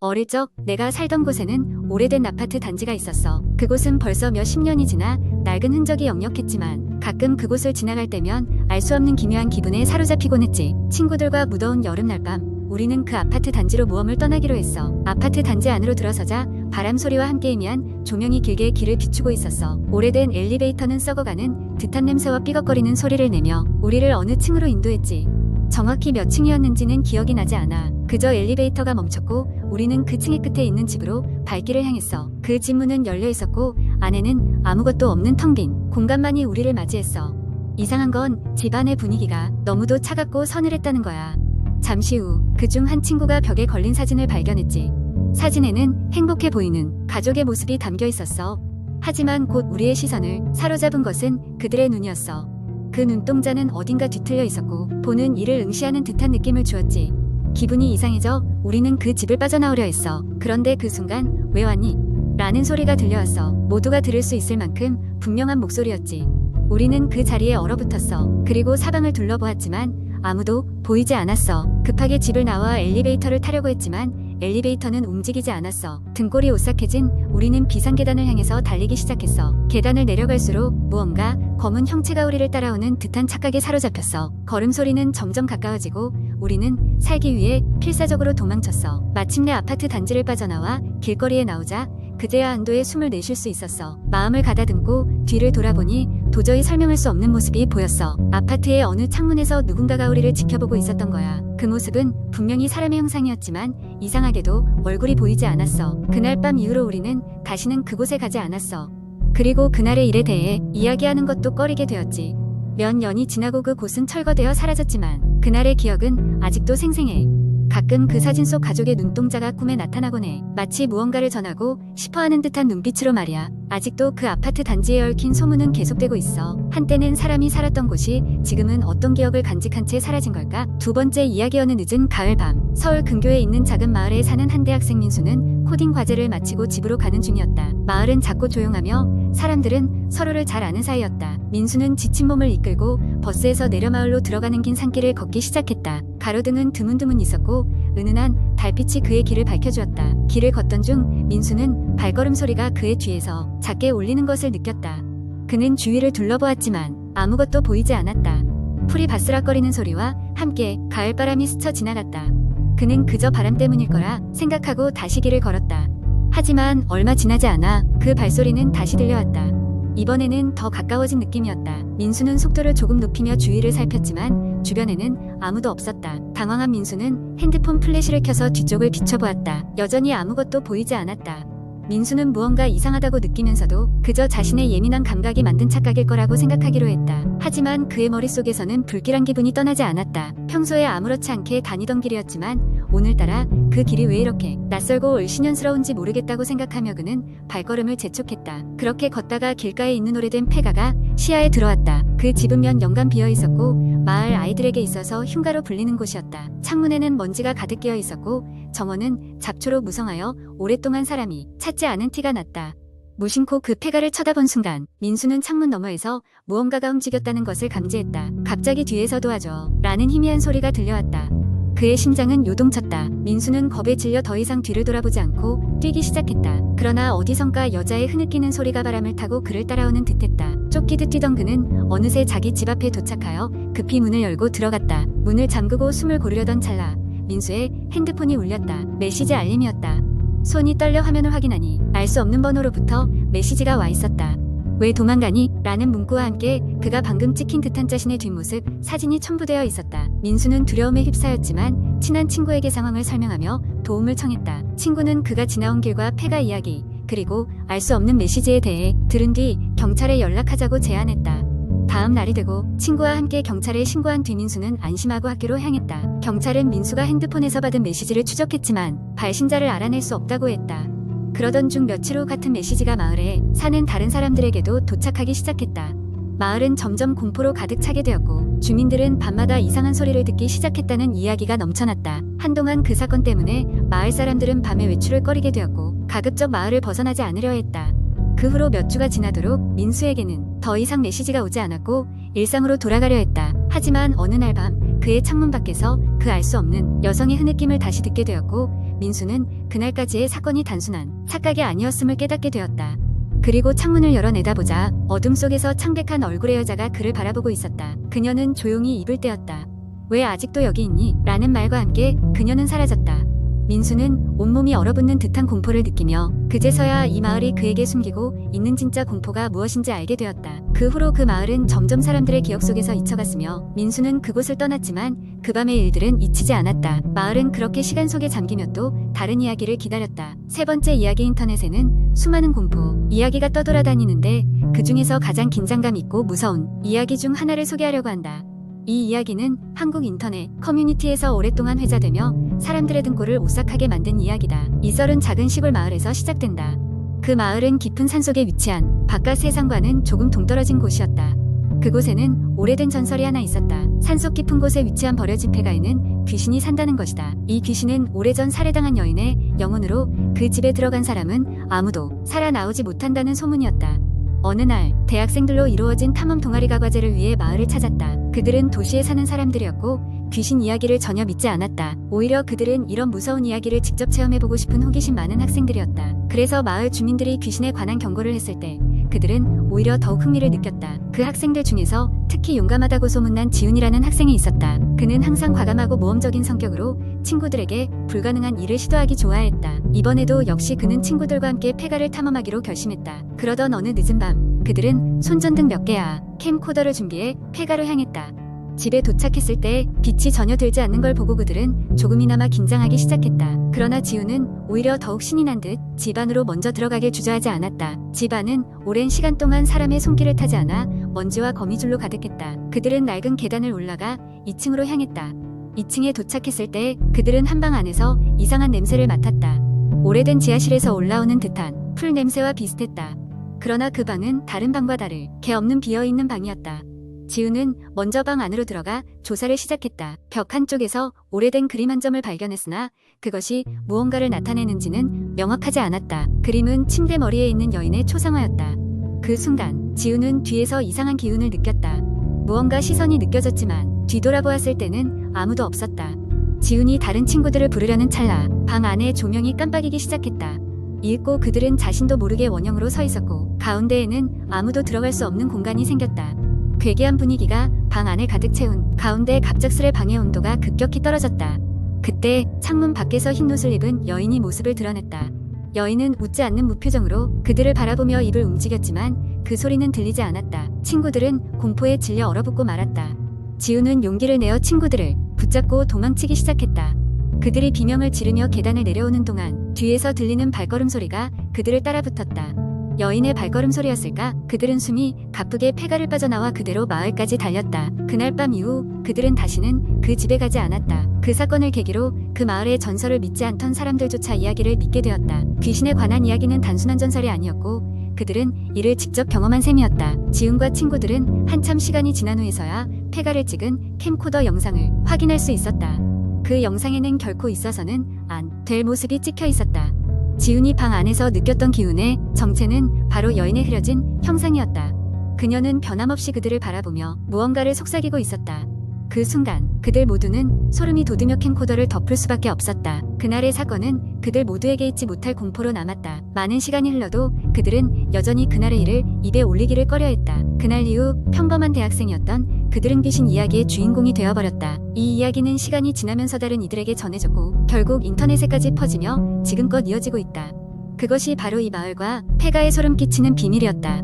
어릴 적 내가 살던 곳에는 오래된 아파트 단지가 있었어. 그곳은 벌써 몇십 년이 지나 낡은 흔적이 역력했지만 가끔 그곳을 지나갈 때면 알 수 없는 기묘한 기분에 사로잡히곤 했지. 친구들과 무더운 여름날 밤 우리는 그 아파트 단지로 모험을 떠나기로 했어. 아파트 단지 안으로 들어서자 바람 소리와 함께 희미한 조명이 길게 길을 비추고 있었어. 오래된 엘리베이터는 썩어가는 듯한 냄새와 삐걱거리는 소리를 내며 우리를 어느 층으로 인도했지. 정확히 몇 층이었는지는 기억이 나지 않아. 그저 엘리베이터가 멈췄고 우리는 그 층의 끝에 있는 집으로 발길을 향했어. 그 집 문은 열려 있었고 안에는 아무것도 없는 텅 빈 공간만이 우리를 맞이했어. 이상한 건 집 안의 분위기가 너무도 차갑고 서늘했다는 거야. 잠시 후 그중 한 친구가 벽에 걸린 사진을 발견했지. 사진에는 행복해 보이는 가족의 모습이 담겨 있었어. 하지만 곧 우리의 시선을 사로잡은 것은 그들의 눈이었어. 그 눈동자는 어딘가 뒤틀려 있었고 보는 이를 응시하는 듯한 느낌을 주었지. 기분이 이상해져 우리는 그 집을 빠져나오려 했어. 그런데 그 순간 "왜 왔니?" 라는 소리가 들려왔어. 모두가 들을 수 있을 만큼 분명한 목소리였지. 우리는 그 자리에 얼어붙었어. 그리고 사방을 둘러보았지만 아무도 보이지 않았어. 급하게 집을 나와 엘리베이터를 타려고 했지만 엘리베이터는 움직이지 않았어. 등골이 오싹해진 우리는 비상계단을 향해서 달리기 시작했어. 계단을 내려갈수록 무언가 검은 형체가 우리를 따라오는 듯한 착각에 사로잡혔어. 걸음소리는 점점 가까워지고 우리는 살기 위해 필사적으로 도망쳤어. 마침내 아파트 단지를 빠져나와 길거리에 나오자 그제야 안도의 숨을 내쉴 수 있었어. 마음을 가다듬고 뒤를 돌아보니 도저히 설명할 수 없는 모습이 보였어. 아파트의 어느 창문에서 누군가가 우리를 지켜보고 있었던 거야. 그 모습은 분명히 사람의 형상이었지만 이상하게도 얼굴이 보이지 않았어. 그날 밤 이후로 우리는 다시는 그곳에 가지 않았어. 그리고 그날의 일에 대해 이야기하는 것도 꺼리게 되었지. 몇 년이 지나고 그곳은 철거되어 사라졌지만 그날의 기억은 아직도 생생해. 가끔 그 사진 속 가족의 눈동자가 꿈에 나타나곤 해. 마치 무언가를 전하고 싶어하는 듯한 눈빛으로 말이야. 아직도 그 아파트 단지에 얽힌 소문은 계속되고 있어. 한때는 사람이 살았던 곳이 지금은 어떤 기억을 간직한 채 사라진 걸까? 두 번째 이야기어는 늦은 가을 밤. 서울 근교에 있는 작은 마을에 사는 한 대학생 민수는 코딩 과제를 마치고 집으로 가는 중이었다. 마을은 작고 조용하며 사람들은 서로를 잘 아는 사이였다. 민수는 지친 몸을 이끌고 버스에서 내려 마을로 들어가는 긴 산길을 걷기 시작했다. 가로등은 드문드문 있었고 은은한 달빛이 그의 길을 밝혀주었다. 길을 걷던 중 민수는 발걸음 소리가 그의 뒤에서 작게 울리는 것을 느꼈다. 그는 주위를 둘러보았지만 아무것도 보이지 않았다. 풀이 바스락거리는 소리와 함께 가을바람이 스쳐 지나갔다. 그는 그저 바람 때문일 거라 생각하고 다시 길을 걸었다. 하지만 얼마 지나지 않아 그 발소리는 다시 들려왔다. 이번에는 더 가까워진 느낌이었다. 민수는 속도를 조금 높이며 주위를 살폈지만 주변에는 아무도 없었다. 당황한 민수는 핸드폰 플래시를 켜서 뒤쪽을 비춰보았다. 여전히 아무것도 보이지 않았다. 민수는 무언가 이상하다고 느끼면서도 그저 자신의 예민한 감각이 만든 착각일 거라고 생각하기로 했다. 하지만 그의 머릿속에서는 불길한 기분이 떠나지 않았다. 평소에 아무렇지 않게 다니던 길이었지만 오늘따라 그 길이 왜 이렇게 낯설고 을씨년스러운지 모르겠다고 생각하며 그는 발걸음을 재촉했다. 그렇게 걷다가 길가에 있는 오래된 폐가가 시야에 들어왔다. 그 집은 몇 년간 비어 있었고 마을 아이들에게 있어서 흉가로 불리는 곳이었다. 창문에는 먼지가 가득 끼어 있었고 정원은 잡초로 무성하여 오랫동안 사람이 찾지 않은 티가 났다. 무심코 그 폐가를 쳐다본 순간 민수는 창문 너머에서 무언가가 움직였다는 것을 감지했다. 갑자기 뒤에서 도와줘 라는 희미한 소리가 들려왔다. 그의 심장은 요동쳤다. 민수는 겁에 질려 더 이상 뒤를 돌아보지 않고 뛰기 시작했다. 그러나 어디선가 여자의 흐느끼는 소리가 바람을 타고 그를 따라오는 듯했다. 쫓기듯 뛰던 그는 어느새 자기 집 앞에 도착하여 급히 문을 열고 들어갔다. 문을 잠그고 숨을 고르려던 찰나 민수의 핸드폰이 울렸다. 메시지 알림이었다. 손이 떨려 화면을 확인하니 알 수 없는 번호로부터 메시지가 와 있었다. "왜 도망가니?" 라는 문구와 함께 그가 방금 찍힌 듯한 자신의 뒷모습 사진이 첨부되어 있었다. 민수는 두려움에 휩싸였지만 친한 친구에게 상황을 설명하며 도움을 청했다. 친구는 그가 지나온 길과 폐가 이야기 그리고 알 수 없는 메시지에 대해 들은 뒤 경찰에 연락하자고 제안했다. 다음 날이 되고 친구와 함께 경찰에 신고한 뒤 민수는 안심하고 학교로 향했다. 경찰은 민수가 핸드폰에서 받은 메시지를 추적했지만 발신자를 알아낼 수 없다고 했다. 그러던 중 며칠 후 같은 메시지가 마을에 사는 다른 사람들에게도 도착하기 시작했다. 마을은 점점 공포로 가득 차게 되었고 주민들은 밤마다 이상한 소리를 듣기 시작했다는 이야기가 넘쳐났다. 한동안 그 사건 때문에 마을 사람들은 밤에 외출을 꺼리게 되었고 가급적 마을을 벗어나지 않으려 했다. 그 후로 몇 주가 지나도록 민수에게는 더 이상 메시지가 오지 않았고 일상으로 돌아가려 했다. 하지만 어느 날 밤 그의 창문 밖에서 그 알 수 없는 여성의 흐느낌을 다시 듣게 되었고 민수는 그날까지의 사건이 단순한 착각이 아니었음을 깨닫게 되었다. 그리고 창문을 열어 내다보자 어둠 속에서 창백한 얼굴의 여자가 그를 바라보고 있었다. 그녀는 조용히 입을 떼었다. 왜 아직도 여기 있니? 라는 말과 함께 그녀는 사라졌다. 민수는 온몸이 얼어붙는 듯한 공포를 느끼며 그제서야 이 마을이 그에게 숨기고 있는 진짜 공포가 무엇인지 알게 되었다. 그 후로 그 마을은 점점 사람들의 기억 속에서 잊혀갔으며 민수는 그곳을 떠났지만 그 밤의 일들은 잊히지 않았다. 마을은 그렇게 시간 속에 잠기며 또 다른 이야기를 기다렸다. 세 번째 이야기. 인터넷에는 수많은 공포 이야기가 떠돌아다니는데 그 중에서 가장 긴장감 있고 무서운 이야기 중 하나를 소개하려고 한다. 이 이야기는 한국 인터넷 커뮤니티에서 오랫동안 회자되며 사람들의 등골을 오싹하게 만든 이야기다. 이 썰은 작은 시골 마을에서 시작된다. 그 마을은 깊은 산속에 위치한 바깥 세상과는 조금 동떨어진 곳이었다. 그곳에는 오래된 전설이 하나 있었다. 산속 깊은 곳에 위치한 버려진 폐가에는 귀신이 산다는 것이다. 이 귀신은 오래전 살해당한 여인의 영혼으로 그 집에 들어간 사람은 아무도 살아나오지 못한다는 소문이었다. 어느 날 대학생들로 이루어진 탐험 동아리가 과제를 위해 마을을 찾았다. 그들은 도시에 사는 사람들이었고 귀신 이야기를 전혀 믿지 않았다. 오히려 그들은 이런 무서운 이야기를 직접 체험해보고 싶은 호기심 많은 학생들이었다. 그래서 마을 주민들이 귀신에 관한 경고를 했을 때 그들은 오히려 더욱 흥미를 느꼈다. 그 학생들 중에서 특히 용감하다고 소문난 지훈이라는 학생이 있었다. 그는 항상 과감하고 모험적인 성격으로 친구들에게 불가능한 일을 시도하기 좋아했다. 이번에도 역시 그는 친구들과 함께 폐가를 탐험하기로 결심했다. 그러던 어느 늦은 밤 그들은 손전등 몇 개와 캠코더를 준비해 폐가로 향했다. 집에 도착했을 때 빛이 전혀 들지 않는 걸 보고 그들은 조금이나마 긴장하기 시작했다. 그러나 지우는 오히려 더욱 신이 난 듯 집 안으로 먼저 들어가길 주저하지 않았다. 집 안은 오랜 시간 동안 사람의 손길을 타지 않아 먼지와 거미줄로 가득했다. 그들은 낡은 계단을 올라가 2층으로 향했다. 2층에 도착했을 때 그들은 한방 안에서 이상한 냄새를 맡았다. 오래된 지하실에서 올라오는 듯한 풀 냄새와 비슷했다. 그러나 그 방은 다른 방과 다를 개 없는 비어있는 방이었다. 지우는 먼저 방 안으로 들어가 조사를 시작했다. 벽 한쪽에서 오래된 그림 한 점을 발견했으나 그것이 무언가를 나타내는지는 명확하지 않았다. 그림은 침대 머리에 있는 여인의 초상화였다. 그 순간 지우는 뒤에서 이상한 기운을 느꼈다. 무언가 시선이 느껴졌지만 뒤돌아보았을 때는 아무도 없었다. 지훈이 다른 친구들을 부르려는 찰나 방 안에 조명이 깜빡이기 시작했다. 읽고 그들은 자신도 모르게 원형으로 서 있었고 가운데에는 아무도 들어갈 수 없는 공간이 생겼다. 괴기한 분위기가 방 안에 가득 채운 가운데 갑작스레 방의 온도가 급격히 떨어졌다. 그때 창문 밖에서 흰 옷을 입은 여인이 모습을 드러냈다. 여인은 웃지 않는 무표정으로 그들을 바라보며 입을 움직였지만 그 소리는 들리지 않았다. 친구들은 공포에 질려 얼어붙고 말았다. 지우는 용기를 내어 친구들을 붙잡고 도망치기 시작했다. 그들이 비명을 지르며 계단을 내려오는 동안 뒤에서 들리는 발걸음 소리가 그들을 따라붙었다. 여인의 발걸음 소리였을까? 그들은 숨이 가쁘게 폐가를 빠져나와 그대로 마을까지 달렸다. 그날 밤 이후 그들은 다시는 그 집에 가지 않았다. 그 사건을 계기로 그 마을의 전설을 믿지 않던 사람들조차 이야기를 믿게 되었다. 귀신에 관한 이야기는 단순한 전설이 아니었고 그들은 이를 직접 경험한 셈이었다. 지훈과 친구들은 한참 시간이 지난 후에서야 폐가를 찍은 캠코더 영상을 확인할 수 있었다. 그 영상에는 결코 있어서는 안 될 모습이 찍혀 있었다. 지훈이 방 안에서 느꼈던 기운의 정체는 바로 여인의 흐려진 형상이었다. 그녀는 변함없이 그들을 바라보며 무언가를 속삭이고 있었다. 그 순간 그들 모두는 소름이 돋으며 캠코더를 덮을 수밖에 없었다. 그날의 사건은 그들 모두에게 잊지 못할 공포로 남았다. 많은 시간이 흘러도 그들은 여전히 그날의 일을 입에 올리기를 꺼려했다. 그날 이후 평범한 대학생이었던 그들은 귀신 이야기의 주인공이 되어버렸다. 이 이야기는 시간이 지나면서 다른 이들에게 전해졌고 결국 인터넷에까지 퍼지며 지금껏 이어지고 있다. 그것이 바로 이 마을과 폐가에 소름 끼치는 비밀이었다.